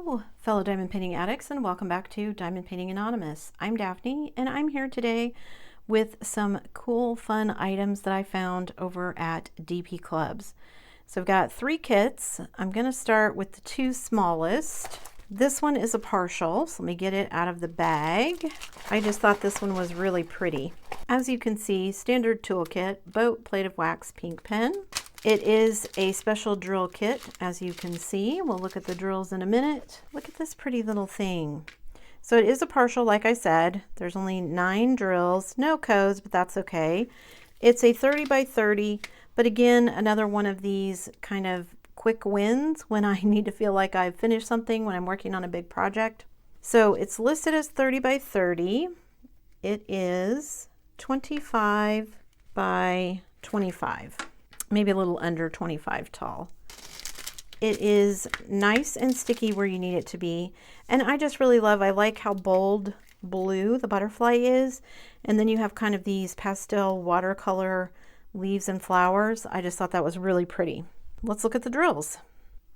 Hello, fellow diamond painting addicts, and welcome back to Diamond Painting Anonymous. I'm Daphne, and I'm here today with some cool, fun items that I found over at DP Clubs. So I've got 3 kits. I'm going to start with the 2 smallest. This one is a partial, so let me get it out of the bag. I just thought this one was really pretty. As you can see, standard toolkit, boat, plate of wax, pink pen. It is a special drill kit, as you can see. We'll look at the drills in a minute. Look at this pretty little thing. So it is a partial, like I said. There's only 9 drills, no codes, but that's okay. It's a 30 by 30, but again, another one of these kind of quick wins when I need to feel like I've finished something when I'm working on a big project. So it's listed as 30 by 30. It is 25 by 25. Maybe a little under 25 tall. It is nice and sticky where you need it to be. And I just really love, I like how bold blue the butterfly is. And then you have kind of these pastel watercolor leaves and flowers. I just thought that was really pretty. Let's look at the drills.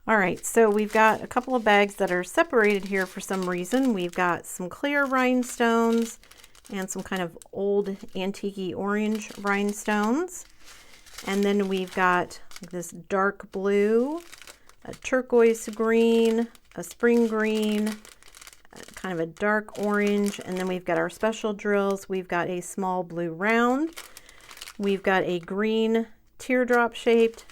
All right, so we've got a couple of bags that are separated here for some reason. We've got some clear rhinestones and some kind of old antique orange rhinestones. And then we've got this dark blue, a turquoise green, a spring green, kind of a dark orange, and then we've got our special drills. We've got a small blue round, we've got a green teardrop shaped,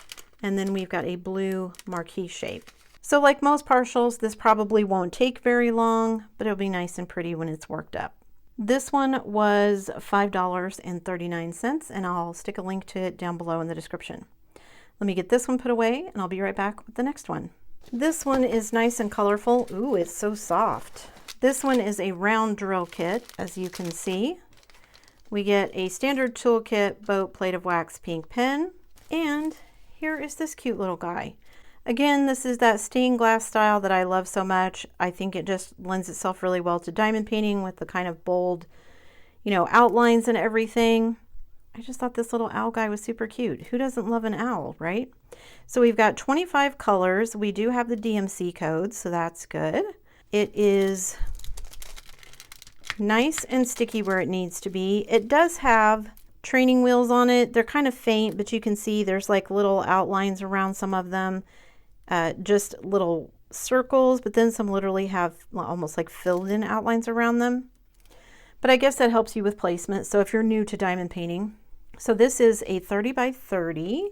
and then we've got a blue marquee shape. So like most partials, this probably won't take very long, but it'll be nice and pretty when it's worked up. This one was $5.39, and I'll stick a link to it down below in the description. Let me get this one put away, and I'll be right back with the next one. This one is nice and colorful. Ooh, it's so soft. This one is a round drill kit, as you can see. We get a standard toolkit, boat, plate of wax, pink pen, and here is this cute little guy. Again, this is that stained glass style that I love so much. I think it just lends itself really well to diamond painting with the kind of bold, outlines and everything. I just thought this little owl guy was super cute. Who doesn't love an owl, right? So we've got 25 colors. We do have the DMC codes, so that's good. It is nice and sticky where it needs to be. It does have training wheels on it. They're kind of faint, but you can see there's like little outlines around some of them. Just little circles, but then some literally have almost like filled in outlines around them. But I guess that helps you with placement. So if you're new to diamond painting. So this is a 30 by 30,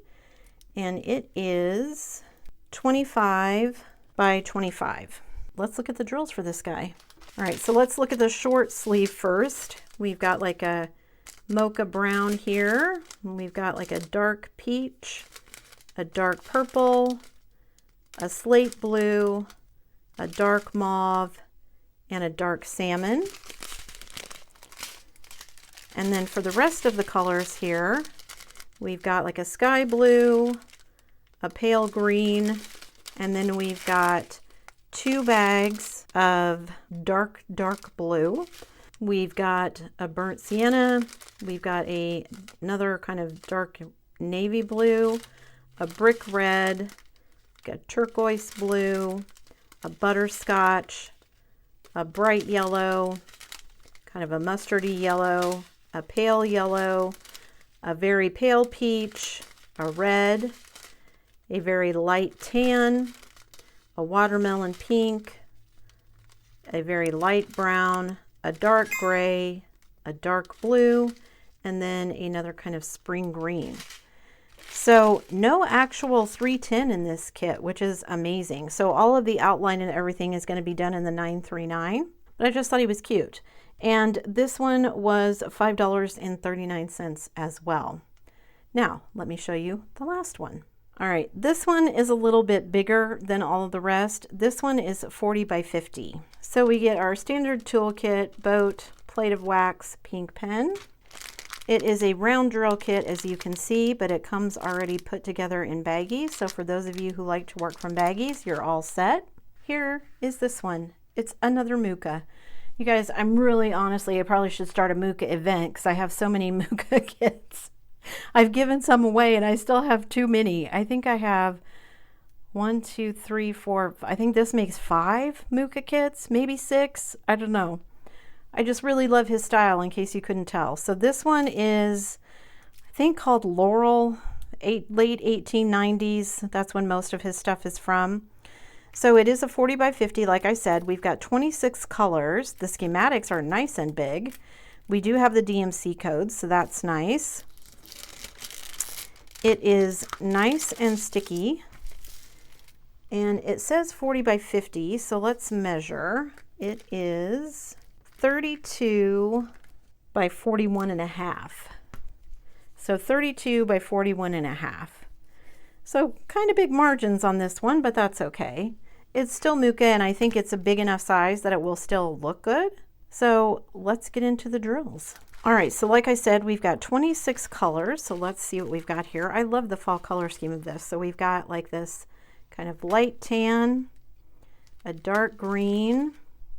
and it is 25 by 25. Let's look at the drills for this guy. All right, so let's look at the short sleeve first. We've got like a mocha brown here. And we've got like a dark peach, a dark purple, a slate blue, a dark mauve, and a dark salmon. And then for the rest of the colors here, we've got like a sky blue, a pale green, and then we've got 2 bags of dark blue. We've got a burnt sienna, we've got another kind of dark navy blue, a brick red, a turquoise blue, a butterscotch, a bright yellow, kind of a mustardy yellow, a pale yellow, a very pale peach, a red, a very light tan, a watermelon pink, a very light brown, a dark gray, a dark blue, and then another kind of spring green. So no actual 310 in this kit, which is amazing. So all of the outline and everything is going to be done in the 939, but I just thought he was cute. And this one was $5.39 as well. Now, let me show you the last one. All right, this one is a little bit bigger than all of the rest. This one is 40 by 50. So we get our standard toolkit, boat, plate of wax, pink pen. It is a round drill kit, as you can see, but it comes already put together in baggies. So for those of you who like to work from baggies, you're all set. Here is this one. It's another Mucha. You guys, I'm really honestly, I probably should start a Mucha event because I have so many Mucha kits. I've given some away and I still have too many. I think I have 1, 2, 3, 4. I think this makes 5 Muka kits, maybe 6. I don't know. I just really love his style, in case you couldn't tell. So this one is, I think, called Laurel, late 1890s. That's when most of his stuff is from. So it is a 40 by 50, like I said. We've got 26 colors. The schematics are nice and big. We do have the DMC codes, so that's nice. It is nice and sticky. And it says 40 by 50, so let's measure. It is 32 by 41 and a half. So 32 by 41 and a half. So kind of big margins on this one, but that's okay. It's still Muka, and I think it's a big enough size that it will still look good. So let's get into the drills. All right, so like I said, we've got 26 colors. So let's see what we've got here. I love the fall color scheme of this. So we've got like this kind of light tan, a dark green,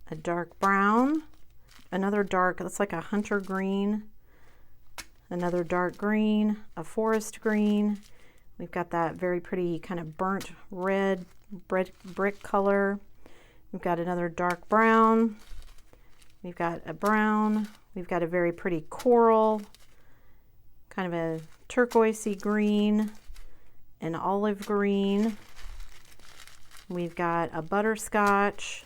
a dark brown, another dark, that's like a hunter green, another dark green, a forest green. We've got that very pretty kind of burnt red brick color. We've got another dark brown. We've got a brown. We've got a very pretty coral, kind of a turquoisey green, an olive green. We've got a butterscotch,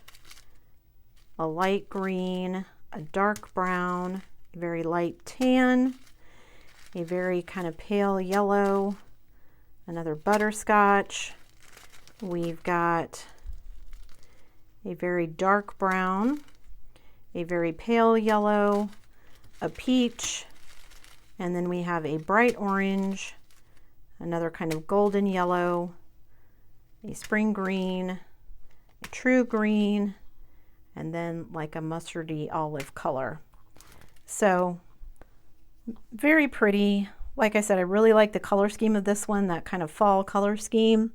a light green, a dark brown, a very light tan, a very kind of pale yellow, another butterscotch. We've got a very dark brown, a very pale yellow, a peach, and then we have a bright orange, another kind of golden yellow, a spring green, a true green, and then like a mustardy olive color. So very pretty. Like I said, I really like the color scheme of this one, that kind of fall color scheme.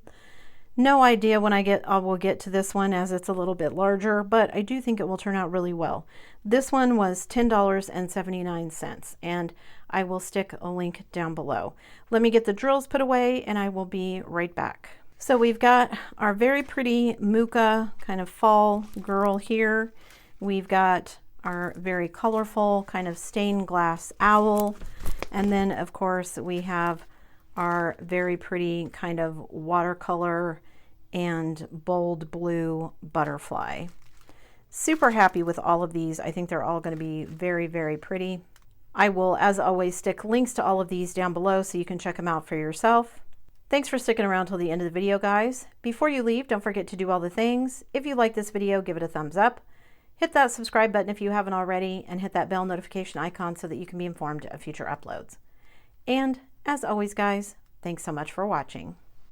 No idea when I will get to this one, as it's a little bit larger, but I do think it will turn out really well. This one was $10.79, and I will stick a link down below. Let me get the drills put away and I will be right back. So we've got our very pretty Muka kind of fall girl here. We've got our very colorful kind of stained glass owl. And then of course we have our very pretty kind of watercolor and bold blue butterfly. Super happy with all of these. I think they're all going to be very, very pretty. I will, as always, stick links to all of these down below so you can check them out for yourself. Thanks for sticking around till the end of the video, guys. Before you leave, don't forget to do all the things. If you like this video, give it a thumbs up. Hit that subscribe button if you haven't already, and hit that bell notification icon so that you can be informed of future uploads. And as always, guys, thanks so much for watching.